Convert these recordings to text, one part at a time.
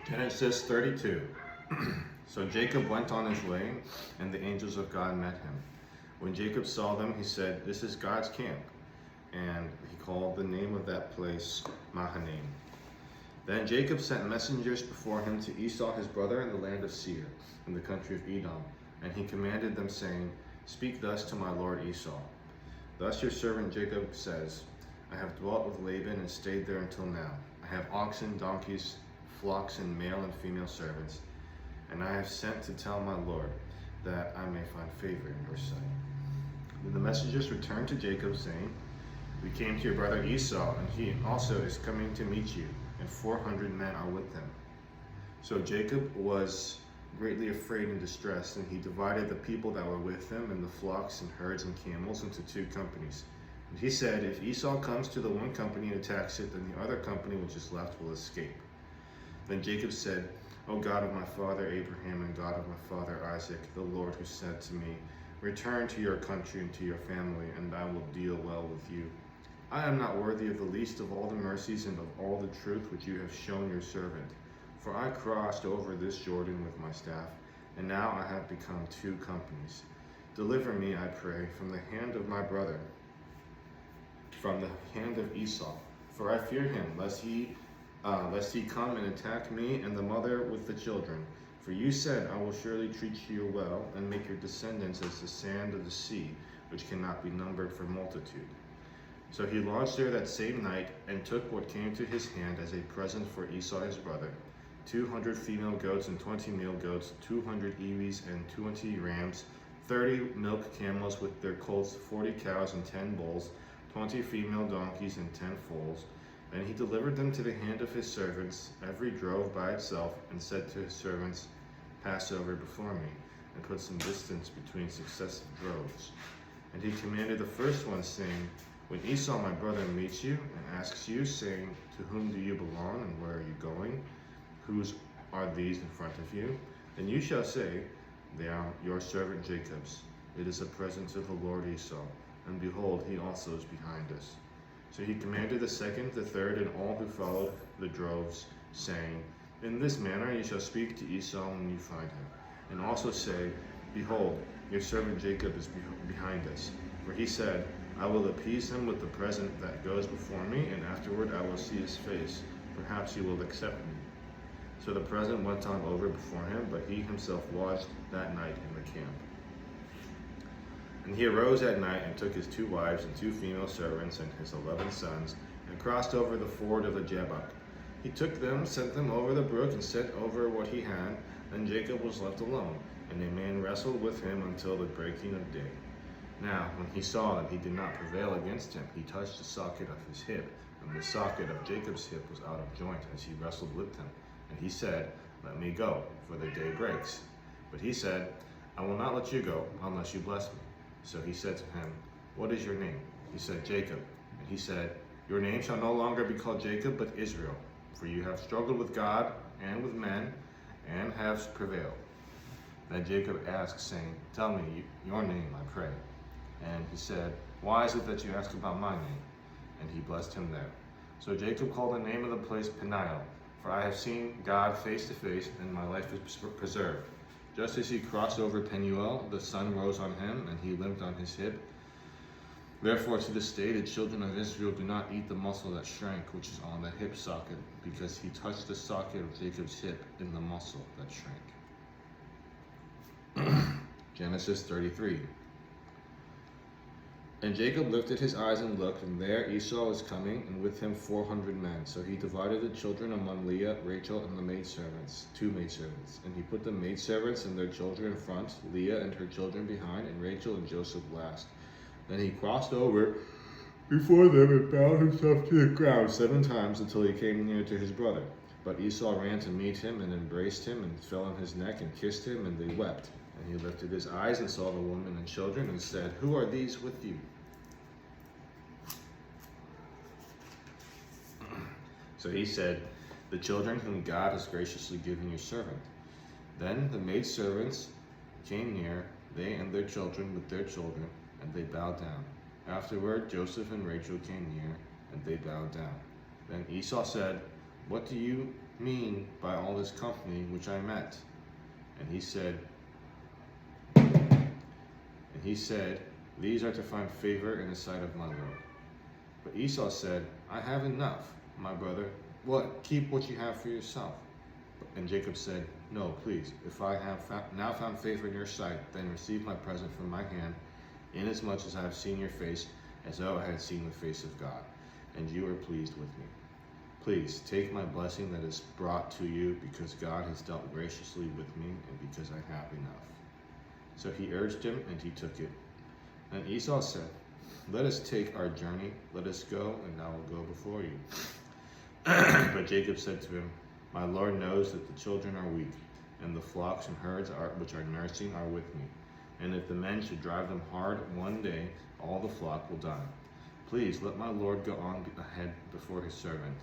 Genesis 32. So Jacob went on his way, and the angels of God met him. When Jacob saw them, he said, "This is God's camp." And he called the name of that place Mahanaim. Then Jacob sent messengers before him to Esau his brother in the land of Seir, in the country of Edom. And he commanded them, saying, "Speak thus to my lord Esau. Thus your servant Jacob says, I have dwelt with Laban and stayed there until now. I have oxen, donkeys, flocks, and male and female servants. And I have sent to tell my lord, that I may find favor in your sight." Then the messengers returned to Jacob, saying, "We came to your brother Esau, and he also is coming to meet you, and 400 men are with him." So Jacob was greatly afraid and distressed, and he divided the people that were with him and the flocks and herds and camels into two companies. And he said, "If Esau comes to the one company and attacks it, then the other company which is left will escape." Then Jacob said, "O God of my father Abraham and God of my father Isaac, the Lord who said to me, 'Return to your country and to your family, and I will deal well with you.' I am not worthy of the least of all the mercies and of all the truth which you have shown your servant. For I crossed over this Jordan with my staff, and now I have become two companies. Deliver me, I pray, from the hand of my brother, from the hand of Esau, for I fear him, lest he come and attack me and the mother with the children. For you said, I will surely treat you well, and make your descendants as the sand of the sea, which cannot be numbered for multitude." So he lodged there that same night, and took what came to his hand as a present for Esau his brother, 200 female goats and 20 male goats, 200 ewes and 20 rams, 30 milk camels with their colts, 40 cows and 10 bulls, 20 female donkeys and 10 foals. Then he delivered them to the hand of his servants, every drove by itself, and said to his servants, "Pass over before me," and put some distance between successive droves. And he commanded the first one, saying, "When Esau my brother meets you and asks you, saying, 'To whom do you belong, and where are you going? Whose are these in front of you?' Then you shall say, 'They are your servant Jacob's. It is a present to the Lord Esau, and behold, he also is behind us.' So he commanded the second, the third, and all who followed the droves, saying, 'In this manner you shall speak to Esau when you find him, and also say, Behold, your servant Jacob is behind us. For he said, I will appease him with the present that goes before me, and afterward I will see his face. Perhaps he will accept me.' So the present went on over before him, but he himself lodged that night in the camp. And he arose at night, and took his 2 wives and 2 female servants and his 11 sons, and crossed over the ford of the Jabbok. He took them, sent them over the brook, and sent over what he had. Then Jacob was left alone, and a man wrestled with him until the breaking of day. Now, when he saw that he did not prevail against him, he touched the socket of his hip, and the socket of Jacob's hip was out of joint as he wrestled with him. And he said, 'Let me go, for the day breaks.' But he said, 'I will not let you go, unless you bless me.' So he said to him, 'What is your name?' He said, 'Jacob.' And he said, 'Your name shall no longer be called Jacob, but Israel, for you have struggled with God and with men, and have prevailed.' Then Jacob asked, saying, 'Tell me your name, I pray.' And he said, 'Why is it that you ask about my name?' And he blessed him there. So Jacob called the name of the place Peniel, for I have seen God face to face, and my life is preserved. Just as he crossed over Penuel, the sun rose on him, and he limped on his hip. Therefore to this day the children of Israel do not eat the muscle that shrank, which is on the hip socket, because he touched the socket of Jacob's hip in the muscle that shrank." Genesis 33. And Jacob lifted his eyes and looked, and there Esau was coming, and with him 400 men. So he divided the children among Leah, Rachel, and the maidservants, 2 maidservants. And he put the maidservants and their children in front, Leah and her children behind, and Rachel and Joseph last. Then he crossed over before them and bowed himself to the ground 7 times until he came near to his brother. But Esau ran to meet him and embraced him and fell on his neck and kissed him, and they wept. And he lifted his eyes and saw the woman and children, and said, "Who are these with you?" So he said, "The children whom God has graciously given your servant." Then the maidservants came near, they and their children with their children, and they bowed down. Afterward Joseph and Rachel came near, and they bowed down. Then Esau said, "What do you mean by all this company which I met? And he said, These are to find favor in the sight of my Lord. But Esau said, I have enough, my brother. What? Keep what you have for yourself. And Jacob said, No, please, if I have now found favor in your sight, then receive my present from my hand, inasmuch as I have seen your face, as though I had seen the face of God, and you are pleased with me. Please take my blessing that is brought to you, because God has dealt graciously with me, and because I have enough. So he urged him, and he took it. And Esau said, Let us take our journey, let us go, and I will go before you. But Jacob said to him, My Lord knows that the children are weak, and the flocks and herds which are nursing are with me. And if the men should drive them hard, one day all the flock will die. Please let my Lord go on ahead before his servant.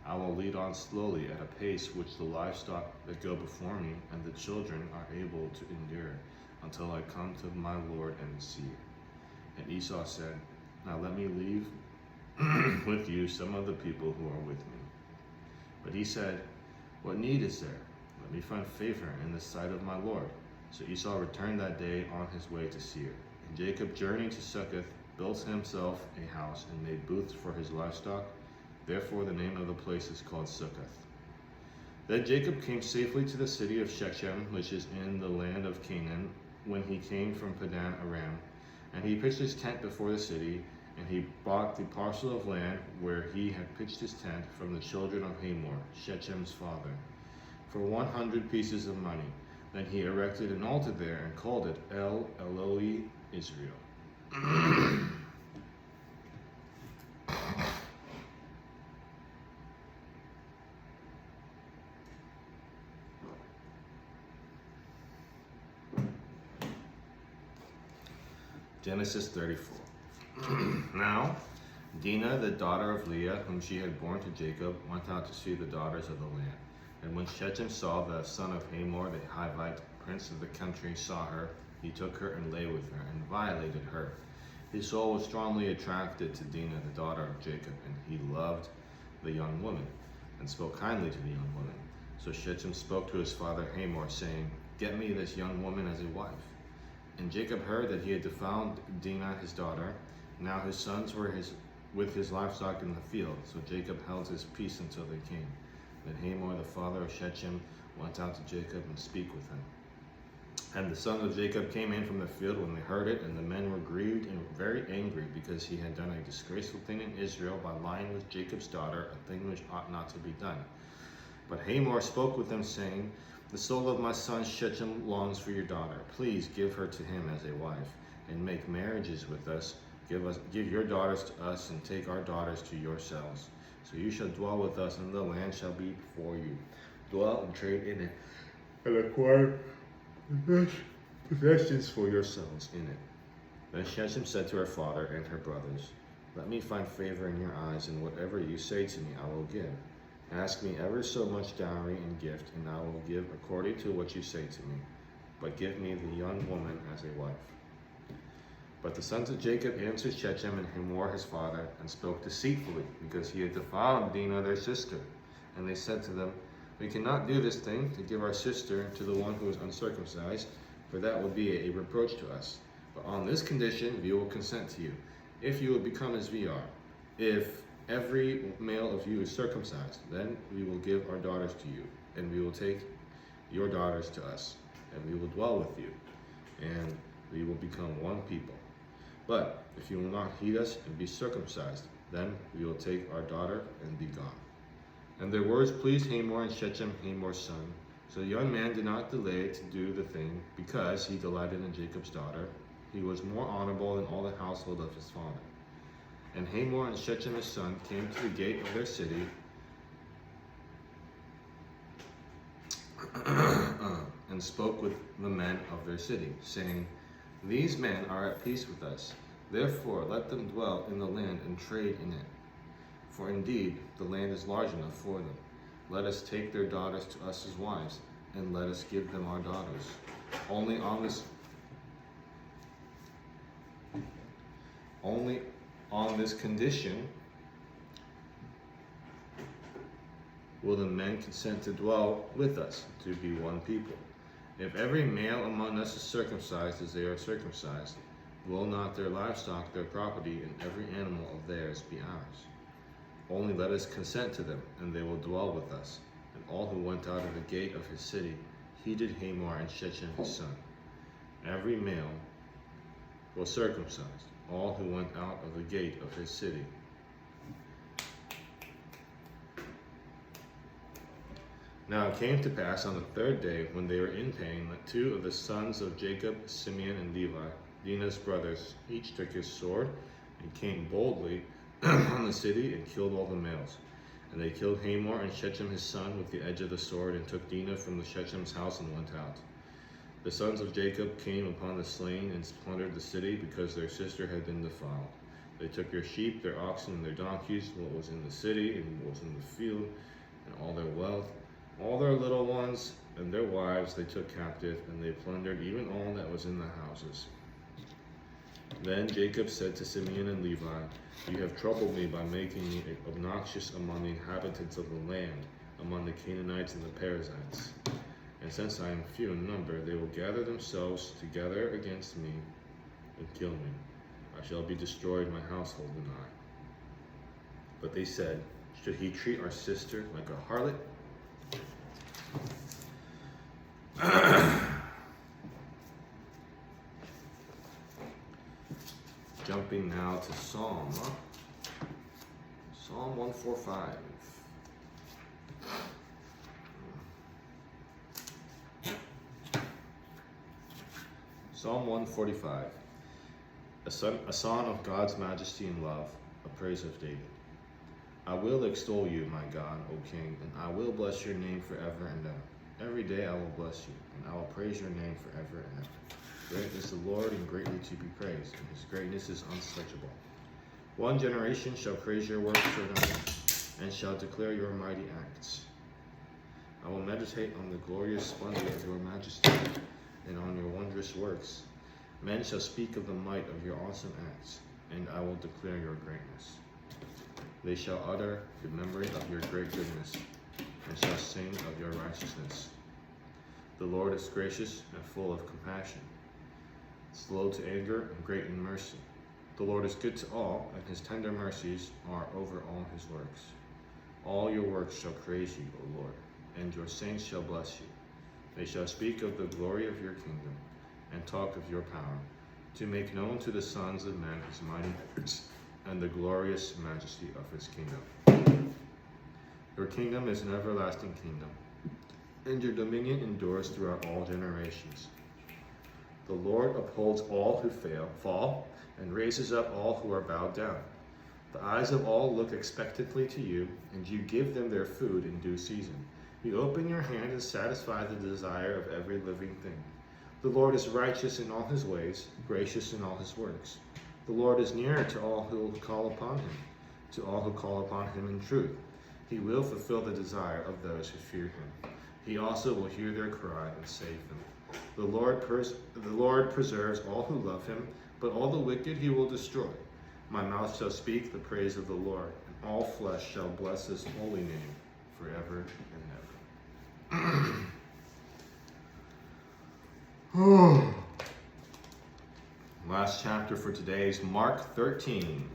I will lead on slowly at a pace which the livestock that go before me and the children are able to endure, until I come to my Lord and see. And Esau said, Now let me leave with you some of the people who are with me. But he said, What need is there? Let me find favor in the sight of my Lord. So Esau returned that day on his way to Seir. And Jacob journeyed to Succoth, built himself a house, and made booths for his livestock. Therefore the name of the place is called Succoth. Then Jacob came safely to the city of Shechem, which is in the land of Canaan, when he came from Padan Aram. And he pitched his tent before the city, and he bought the parcel of land where he had pitched his tent from the children of Hamor, Shechem's father, for 100 pieces of money. Then he erected an altar there and called it El Eloi Israel. Genesis 34. Now, Dinah, the daughter of Leah, whom she had borne to Jacob, went out to see the daughters of the land. And when Shechem saw the son of Hamor, the Hivite, prince of the country, saw her, he took her and lay with her, and violated her. His soul was strongly attracted to Dinah, the daughter of Jacob, and he loved the young woman, and spoke kindly to the young woman. So Shechem spoke to his father Hamor, saying, Get me this young woman as a wife. And Jacob heard that he had defiled Dinah his daughter. Now his sons were with his livestock in the field. So Jacob held his peace until they came. Then Hamor, the father of Shechem, went out to Jacob and speak with him. And the sons of Jacob came in from the field when they heard it, and the men were grieved and very angry, because he had done a disgraceful thing in Israel by lying with Jacob's daughter, a thing which ought not to be done. But Hamor spoke with them, saying, The soul of my son Shechem longs for your daughter. Please give her to him as a wife, and make marriages with us. Give your daughters to us, and take our daughters to yourselves. So you shall dwell with us, and the land shall be before you. Dwell and trade in it, and acquire possessions for yourselves in it. Then Shechem said to her father and her brothers, Let me find favor in your eyes, and whatever you say to me I will give. Ask me ever so much dowry and gift, and I will give according to what you say to me. But give me the young woman as a wife. But the sons of Jacob answered Shechem and Hamor his father, and spoke deceitfully, because he had defiled Dinah their sister. And they said to them, We cannot do this thing, to give our sister to the one who is uncircumcised, for that would be a reproach to us. But on this condition we will consent to you, if you will become as we are. If every male of you is circumcised, then we will give our daughters to you, and we will take your daughters to us, and we will dwell with you, and we will become one people. But if you will not heed us and be circumcised, then we will take our daughter and be gone. And their words pleased Hamor and Shechem, Hamor's son. So the young man did not delay to do the thing, because he delighted in Jacob's daughter. He was more honorable than all the household of his father. And Hamor and Shechem his son came to the gate of their city, and spoke with the men of their city, saying, These men are at peace with us. Therefore let them dwell in the land and trade in it. For indeed the land is large enough for them. Let us take their daughters to us as wives, and let us give them our daughters. Only on this condition will the men consent to dwell with us, to be one people? If every male among us is circumcised as they are circumcised, will not their livestock, their property, and every animal of theirs be ours? Only let us consent to them, and they will dwell with us. And all who went out of the gate of his city heeded Hamor and Shechem his son. Every male was circumcised, all who went out of the gate of his city. Now it came to pass on the third day, when they were in pain, that two of the sons of Jacob, Simeon and Levi, Dinah's brothers, each took his sword and came boldly on the city and killed all the males. And they killed Hamor and Shechem his son with the edge of the sword, and took Dinah from the Shechem's house and went out. The sons of Jacob came upon the slain and plundered the city, because their sister had been defiled. They took their sheep, their oxen, and their donkeys, what was in the city and what was in the field, and all their wealth, all their little ones, and their wives they took captive, and they plundered even all that was in the houses. Then Jacob said to Simeon and Levi, You have troubled me by making me obnoxious among the inhabitants of the land, among the Canaanites and the Perizzites. And since I am few in number, they will gather themselves together against me and kill me. I shall be destroyed, my household and I. But they said, Should he treat our sister like a harlot? Jumping now to Psalm 145. Psalm 145. A song of God's majesty and love, a praise of David. I will extol you, my God, O King, and I will bless your name forever and ever. Every day I will bless you, and I will praise your name forever and ever. Great is the Lord, and greatly to be praised, and his greatness is unsearchable. One generation shall praise your works forever, and shall declare your mighty acts. I will meditate on the glorious splendor of your majesty, and on your wondrous works. Men shall speak of the might of your awesome acts, and I will declare your greatness. They shall utter the memory of your great goodness, and shall sing of your righteousness. The Lord is gracious and full of compassion, slow to anger and great in mercy. The Lord is good to all, and his tender mercies are over all his works. All your works shall praise you, O Lord, and your saints shall bless you. They shall speak of the glory of your kingdom, and talk of your power, to make known to the sons of men his mighty works, and the glorious majesty of his kingdom. Your kingdom is an everlasting kingdom, and your dominion endures throughout all generations. The Lord upholds all who fall, and raises up all who are bowed down. The eyes of all look expectantly to you, and you give them their food in due season. You open your hand and satisfy the desire of every living thing. The Lord is righteous in all his ways, gracious in all his works. The Lord is nearer to all who call upon him, to all who call upon him in truth. He will fulfill the desire of those who fear him. He also will hear their cry and save them. The Lord preserves all who love him, but all the wicked he will destroy. My mouth shall speak the praise of the Lord, and all flesh shall bless his holy name forever and ever. Last chapter for today is Mark 13.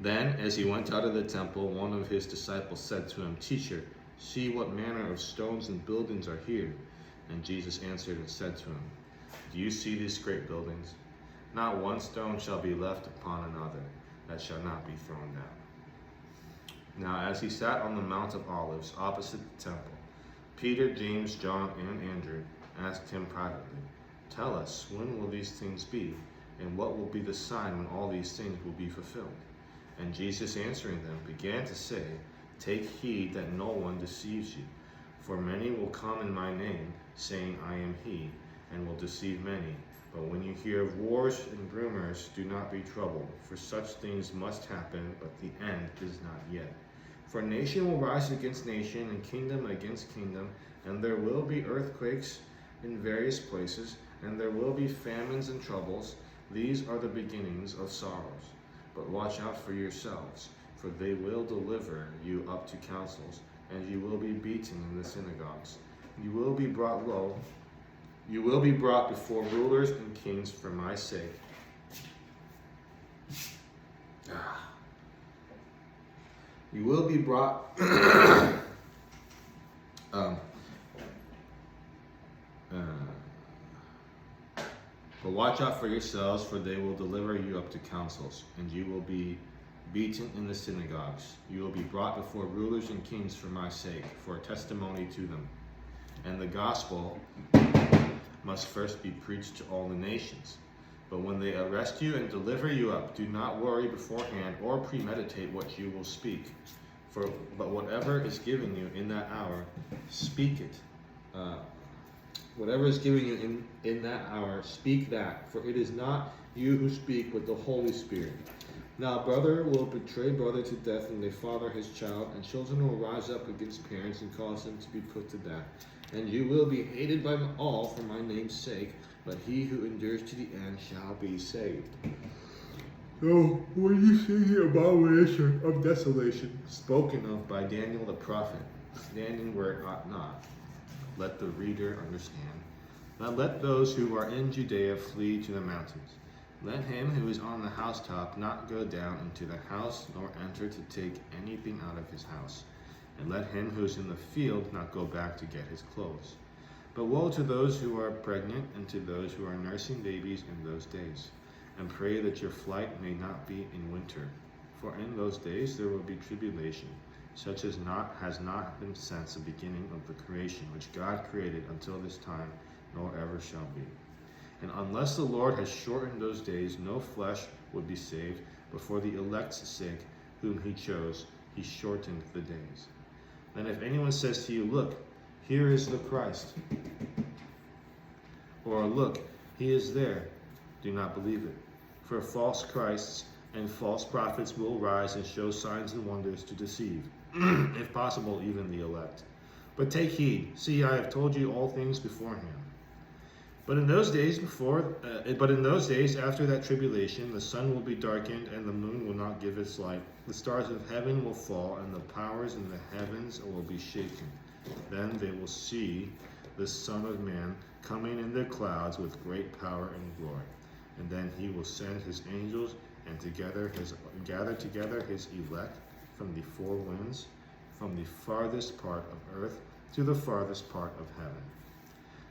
Then, as he went out of the temple, one of his disciples said to him, Teacher, see what manner of stones and buildings are here. And Jesus answered and said to him, Do you see these great buildings? Not one stone shall be left upon another that shall not be thrown down. Now, as he sat on the Mount of Olives opposite the temple, Peter, James, John, and Andrew asked him privately, Tell us, when will these things be, and what will be the sign when all these things will be fulfilled? And Jesus answering them began to say, Take heed that no one deceives you, for many will come in my name, saying, I am he, and will deceive many. But when you hear of wars and rumors, do not be troubled, for such things must happen, but the end is not yet. For nation will rise against nation, and kingdom against kingdom, and there will be earthquakes in various places, and there will be famines and troubles. These are the beginnings of sorrows. But watch out for yourselves, for they will deliver you up to councils, and you will be beaten in the synagogues. You will be brought low. You will be brought before rulers and kings for my sake. You will be brought but watch out for yourselves, for they will deliver you up to councils, and you will be beaten in the synagogues. You will be brought before rulers and kings for my sake, for a testimony to them. And the gospel must first be preached to all the nations. But when they arrest you and deliver you up, do not worry beforehand or premeditate what you will speak. But whatever is given you in that hour, speak it. Whatever is given you in that hour, speak that. For it is not you who speak, but the Holy Spirit. Now brother will betray brother to death, and a father his child, and children will rise up against parents and cause them to be put to death. And you will be hated by all for my name's sake, but he who endures to the end shall be saved. So, when you see the abomination of desolation spoken of by Daniel the prophet, standing where it ought not, let the reader understand. Now let those who are in Judea flee to the mountains. Let him who is on the housetop not go down into the house, nor enter to take anything out of his house. And let him who is in the field not go back to get his clothes. But woe to those who are pregnant and to those who are nursing babies in those days. And pray that your flight may not be in winter. For in those days there will be tribulation, such as has not been since the beginning of the creation, which God created until this time, nor ever shall be. And unless the Lord has shortened those days, no flesh would be saved, but for the elect's sake, whom he chose, he shortened the days. Then if anyone says to you, look, here is the Christ, or look, he is there, do not believe it. For false Christs and false prophets will rise and show signs and wonders to deceive, if possible, even the elect. But take heed, see, I have told you all things beforehand. But in those days after that tribulation, the sun will be darkened, and the moon will not give its light. The stars of heaven will fall, and the powers in the heavens will be shaken. Then they will see the Son of Man coming in the clouds with great power and glory. And then he will send his angels and gather together his elect from the four winds, from the farthest part of earth to the farthest part of heaven.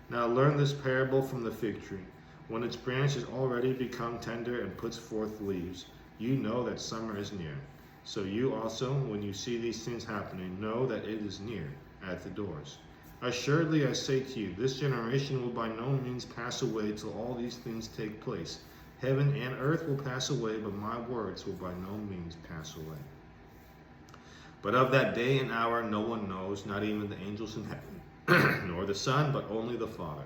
Now learn this parable from the fig tree. When its branch is already become tender and puts forth leaves, you know that summer is near. So you also, when you see these things happening, know that it is near, at the doors. Assuredly I say to you, this generation will by no means pass away till all these things take place. Heaven and earth will pass away, but my words will by no means pass away. But of that day and hour no one knows, not even the angels in heaven, nor the Son, but only the Father.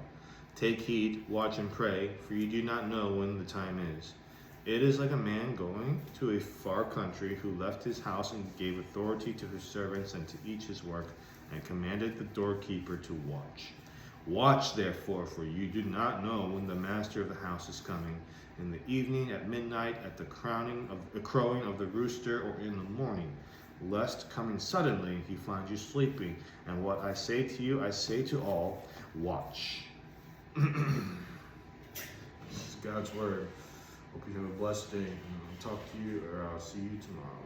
Take heed, watch and pray, for you do not know when the time is. It is like a man going to a far country, who left his house and gave authority to his servants and to each his work, and commanded the doorkeeper to watch. Watch therefore, for you do not know when the master of the house is coming, in the evening, at midnight, at the crowing of the rooster, or in the morning, lest coming suddenly he find you sleeping. And what I say to you, I say to all, watch. This is God's word. Hope you have a blessed day. I'll talk to you, or I'll see you tomorrow.